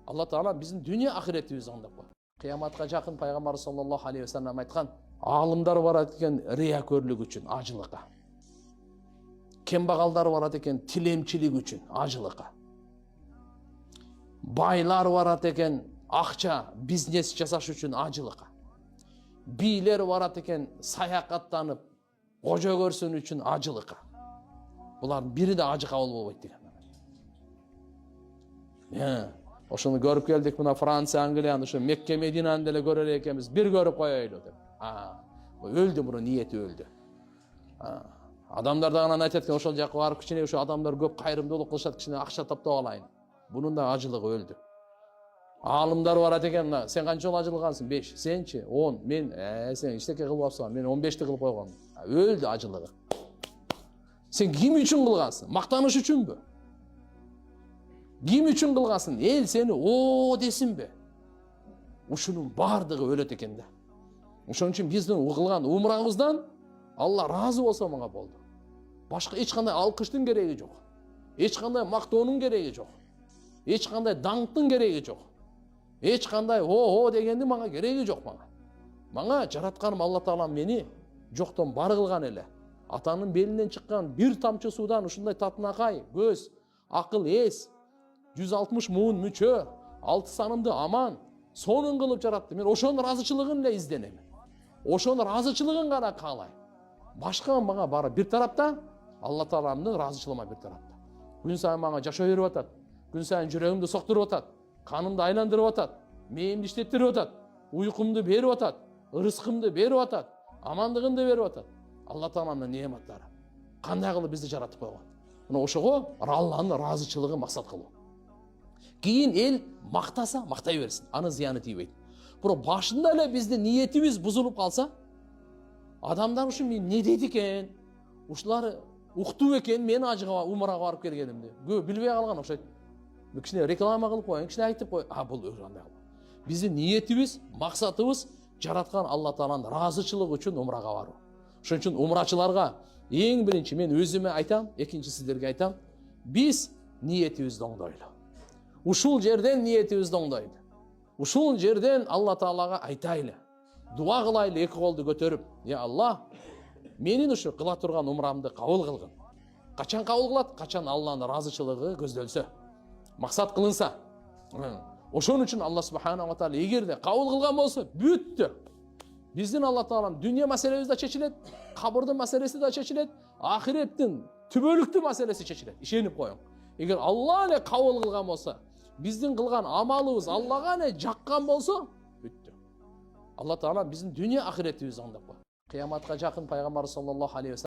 Алла Таала биздин дүние ахиретибизди аңдап коет. Кыяматка жакын пайгамбар саллаллаху алейхи ва саллям айткан, алымдар барат экен риякөрлүк үчүн, ажылыкка. Кембагалдар барат экен тилемчилик үчүн, ажылыкка. Байлар барат экен акча, бизнес жасаш үчүн, ажылыкка. Бийлер барат экен саякаттанып, кожо көрсөн үчүн, ажылыкка. Булардын бири да ажы кабыл болбойт деген. Ошону көрүп келдик, мына Франция, Англияны, ошо Мекке, Мединаны деле көрөр экенбиз, бир көрүп коелу деп. Өлдү, муну ниети өлдү. Адамдар да анан айтат экен, ошол жакка барып кичине ошо адамдар көп кайрымдуулук кылышат, кичине акча таптап алайын. Бунун да ажылыгы өлдү. Алымдар барат экен, сен канча жолу ажылгансың? 5. Сенчи? 10. Мен, сен иштеке кылып апсың, мен 15ти кылып койгом. Өлдү ажылыгы. Сен ким үчүн кылгансың? Мактаныш үчүнбү? Ким үчүн кылгансың? Эл сени о десинби? Ушунун бардыгы өлөт экен да. Ошон үчүн биздин кылган умрабыздан Алла разы болсо мага болду. Башка эч кандай алкыштын кереги жок. Эч кандай мактоонун кереги жок. Эч кандай даңктын кереги жок. Эч кандай о дегенди мага кереги жок мага. Мага жаратканым Алла Таала мени жоктон бар кылган эле. Атанын белинен чыккан бир тамчы суудан ушундай татынакай, көз, акыл, эс, 160 муун мүчө, 6 санымды аман, сонун кылып жаратты. Мен ошонун ыраазычылыгын эле изденем. Ошонун ыраазычылыгын гана каалайм. Башка мага бары бир тарапта, Алла Тааланын ыраазычылыгы бир тарапта. Күн сайын мага жашоо берип атат. Күн сайын жүрөгүмдү соктуруп атат. Канымды айландырып атат. Мээмди иштеттирип атат. Уйкумду берип атат. Ырыскымды берип атат. Амандыгымды берип атат. Алла Тааланын неаматтары. Кандай кылып бизди жаратып койгон? Мына ошого Алланын ыраазычылыгын максат кылуу. Кийин эл мактаса, мактай берсин. Анын зыяны тийбейт. Бирок башында эле биздин ниетибиз бузулуп калса, адамдар ушун мен не дейт экен? Ушулар укту экен, мен ажыга умрага барып келгенимди. Көп билбей калган окшойт. Кичине реклама кылып коеюн, кичине айтып коеюн. Бул андай. Биздин ниетибиз, максатыбыз жараткан Алла Тааланын ыраазычылыгы үчүн умрага баруу. Ошон үчүн умрачыларга эң биринчи мен өзүмө айтам, экинчи сиздерге айтам, биз ниетибизди оңдойлу. Ушул жерден ниетибизди оңдойлу. Ушул жерден Алла Таалага айтайлы. Дуа кылайлы эки колду көтөрүп. Я Алла, менин ушу кыла турган умрамды кабыл кылгын. Качан кабыл кылат? Качан Алланын ыраазычылыгы көздөлсө, максат кылынса. Ошон үчүн Алла субхана ва таала эгерде кабыл кылган болсо, бүттү. Биздин Алла Тааланын дүние маселебиз да чечилет, кабырдын маселеси да чечилет, ахиреттин түбөлүктүү маселеси чечилет. Ишенип коюң. Эгер Алла эле кабыл кылган болсо, биздин кылган амалыбыз Аллага эле жаккан болсо, бүттү. Алла Таала биздин дүние ахиретибизди аңдап коет. Кыяматка жакын пайгамбар саллаллаху алейхи